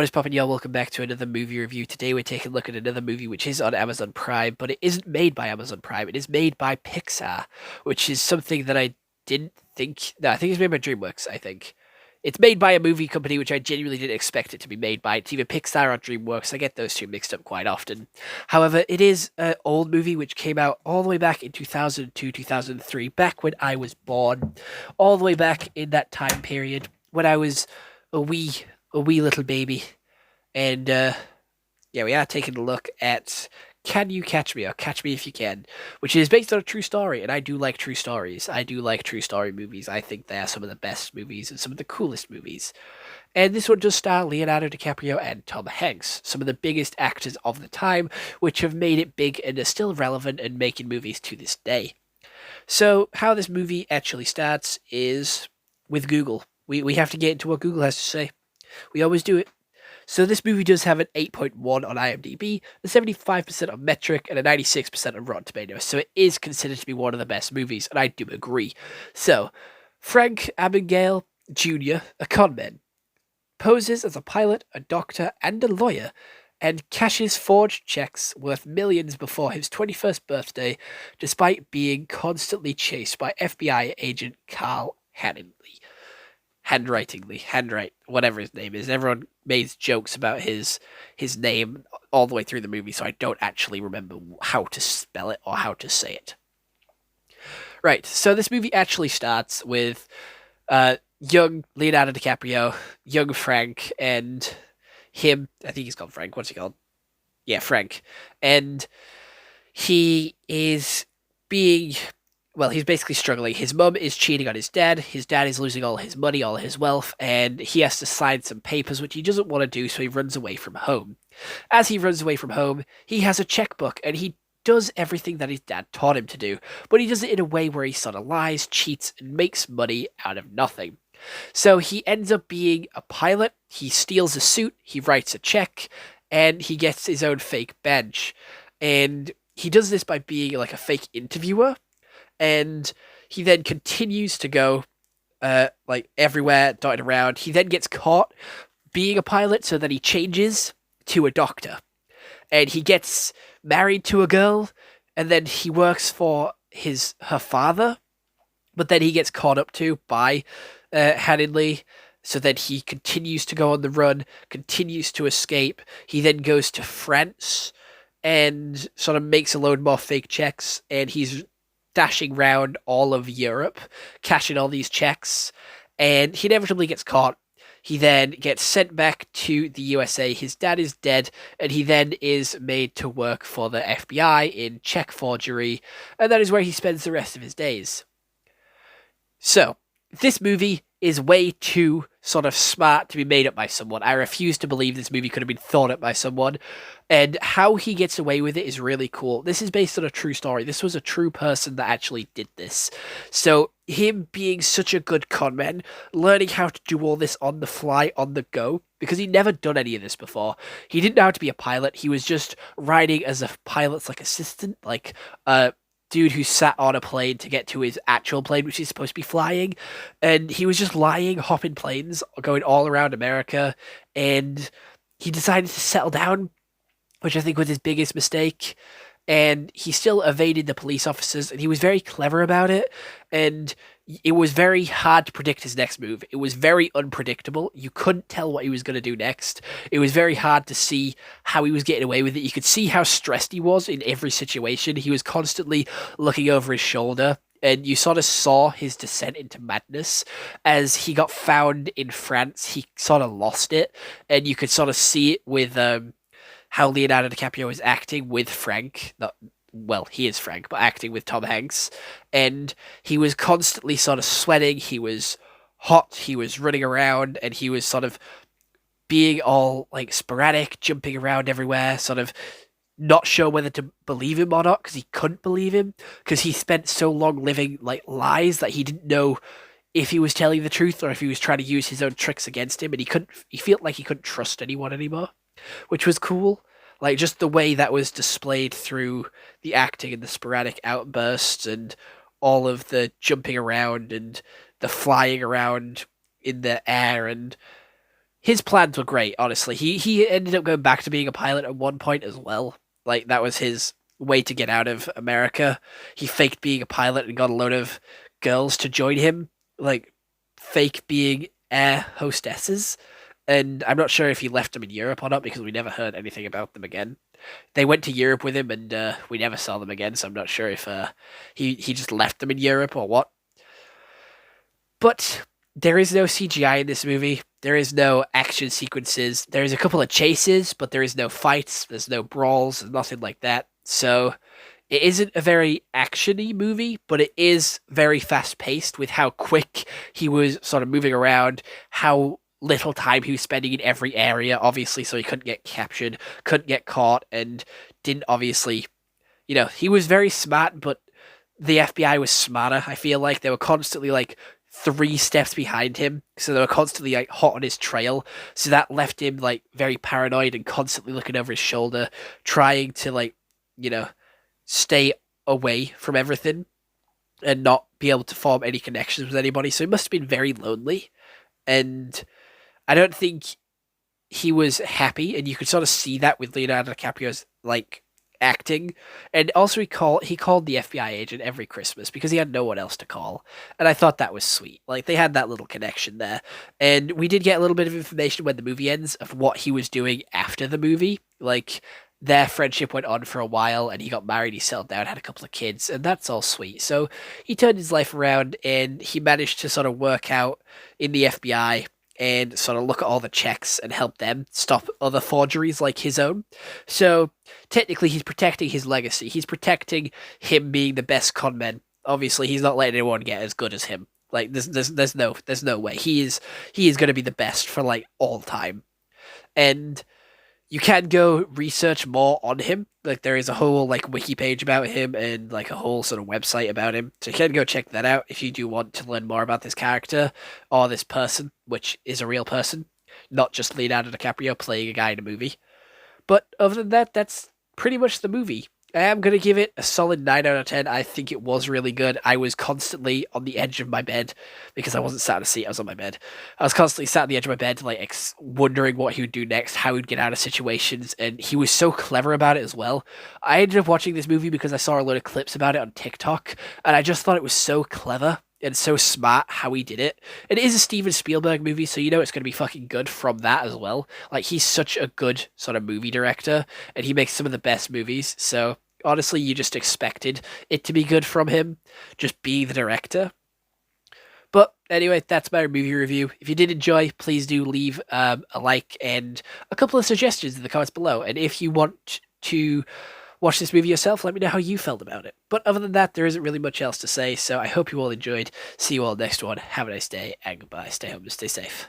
What is poppin', y'all? Welcome back to another movie review. Today we're taking a look at another movie which is on Amazon Prime, but it isn't made by Amazon Prime. It is made by Pixar, which is something that I didn't think. No, I think it's made by DreamWorks, I think. It's made by a movie company which I genuinely didn't expect it to be made by. It's either Pixar or DreamWorks. I get those two mixed up quite often. However, it is an old movie which came out all the way back in 2002, 2003, back when I was born, all the way back in that time period when I was a wee a wee little baby. And yeah, we are taking a look at Can You Catch Me or Catch Me If You Can, which is based on a true story. And I do like true stories. I do like true story movies. I think they are some of the best movies and some of the coolest movies. And this one does star Leonardo DiCaprio and Tom Hanks, some of the biggest actors of the time, which have made it big and are still relevant and making movies to this day. So, how this movie actually starts is with Google. We have to get into what Google has to say. We always do it. So this movie does have an 8.1 on IMDb, a 75% on Metric, and a 96% on Rotten Tomatoes, so it is considered to be one of the best movies, and I do agree. So, Frank Abagnale Jr., a conman, poses as a pilot, a doctor, and a lawyer, and cashes forged checks worth millions before his 21st birthday, despite being constantly chased by FBI agent Carl handwrite, whatever his name is. Everyone made jokes about his name all the way through the movie, so I don't actually remember how to spell it or how to say it. Right, so this movie actually starts with young Leonardo DiCaprio, young Frank, and him. I think he's called Frank. What's he called? Yeah, Frank. And he is being he's basically struggling. His mum is cheating on his dad. His dad is losing all his money, all his wealth, and he has to sign some papers, which he doesn't want to do, so he runs away from home. As he runs away from home, he has a checkbook, and he does everything that his dad taught him to do, but he does it in a way where he sort of lies, cheats, and makes money out of nothing. So he ends up being a pilot, he steals a suit, he writes a check, and he gets his own fake badge. And he does this by being like a fake interviewer, and he then continues to go like everywhere, dotted around. He then gets caught being a pilot, so that he changes to a doctor, and he gets married to a girl, and then he works for her father, but then he gets caught up to by Hanley. So then he continues to go on the run, continues to escape. He then goes to France and sort of makes a load more fake checks, and he's dashing around all of Europe, cashing all these checks, and he inevitably gets caught. He then gets sent back to the USA. His dad is dead, and he then is made to work for the FBI in check forgery, and that is where he spends the rest of his days. So, this movie is way too sort of smart to be made up by someone. I refuse to believe this movie could have been thought up by someone, and how he gets away with it is really cool. This is based on a true story. This was a true person that actually did this. So him being such a good conman, learning how to do all this on the fly, on the go, because he'd never done any of this before. He didn't know how to be a pilot. He was just riding as a pilot's like assistant, like dude who sat on a plane to get to his actual plane, which he's supposed to be flying. And he was just lying, hopping planes, going all around America. And he decided to settle down, which I think was his biggest mistake. And he still evaded the police officers, and he was very clever about it. And it was very hard to predict his next move. It was very unpredictable. You couldn't tell what he was going to do next. It was very hard to see how he was getting away with it. You could see how stressed he was in every situation. He was constantly looking over his shoulder, and you sort of saw his descent into madness as he got found in France. He sort of lost it, and you could sort of see it with how Leonardo DiCaprio is acting with Frank. He is Frank, but acting with Tom Hanks. And he was constantly sort of sweating. He was hot. He was running around, and he was sort of being all like sporadic, jumping around everywhere, sort of not sure whether to believe him or not, because he couldn't believe him, because he spent so long living like lies that he didn't know if he was telling the truth or if he was trying to use his own tricks against him, and he felt like he couldn't trust anyone anymore, which was cool. Like, just the way that was displayed through the acting and the sporadic outbursts and all of the jumping around and the flying around in the air and his plans were great. Honestly, he ended up going back to being a pilot at one point as well. Like that was his way to get out of America. He faked being a pilot and got a load of girls to join him, like fake being air hostesses. And I'm not sure if he left them in Europe or not because we never heard anything about them again. They went to Europe with him, and we never saw them again. So I'm not sure if he just left them in Europe or what. But there is no CGI in this movie. There is no action sequences. There is a couple of chases, but there is no fights. There's no brawls. There's nothing like that. So it isn't a very actiony movie, but it is very fast paced with how quick he was sort of moving around, how little time he was spending in every area, obviously, so he couldn't get captured, couldn't get caught, and didn't obviously, he was very smart, but the FBI was smarter. I feel like they were constantly like 3 steps behind him, so they were constantly like hot on his trail. So that left him like very paranoid and constantly looking over his shoulder, trying to like, you know, stay away from everything and not be able to form any connections with anybody. So he must have been very lonely, and I don't think he was happy, and you could sort of see that with Leonardo DiCaprio's like acting. And also he called the FBI agent every Christmas because he had no one else to call. And I thought that was sweet. Like they had that little connection there. And we did get a little bit of information when the movie ends of what he was doing after the movie. Like their friendship went on for a while and he got married, he settled down, had a couple of kids, and that's all sweet. So he turned his life around and he managed to sort of work out in the FBI and sort of look at all the checks and help them stop other forgeries like his own. So technically, he's protecting his legacy. He's protecting him being the best con man. Obviously, he's not letting anyone get as good as him. Like there's no way. He is going to be the best for like all time. And you can go research more on him. Like there is a whole like wiki page about him and like a whole sort of website about him. So you can go check that out if you do want to learn more about this character or this person, which is a real person, not just Leonardo DiCaprio playing a guy in a movie. But other than that, that's pretty much the movie. I am going to give it a solid 9 out of 10. I think it was really good. I was constantly on the edge of my bed because I wasn't sat in a seat, I was on my bed. I was constantly sat on the edge of my bed, like wondering what he would do next, how he'd get out of situations, and he was so clever about it as well. I ended up watching this movie because I saw a load of clips about it on TikTok, and I just thought it was so clever and so smart how he did it. It is a Steven Spielberg movie, so you know it's going to be fucking good from that as well. Like, he's such a good sort of movie director, and he makes some of the best movies, so honestly, you just expected it to be good from him, just be the director. But anyway, that's my movie review. If you did enjoy, please do leave a like and a couple of suggestions in the comments below. And if you want to watch this movie yourself, let me know how you felt about it. But other than that, there isn't really much else to say, so I hope you all enjoyed. See you all next one. Have a nice day, and goodbye. Stay home and stay safe.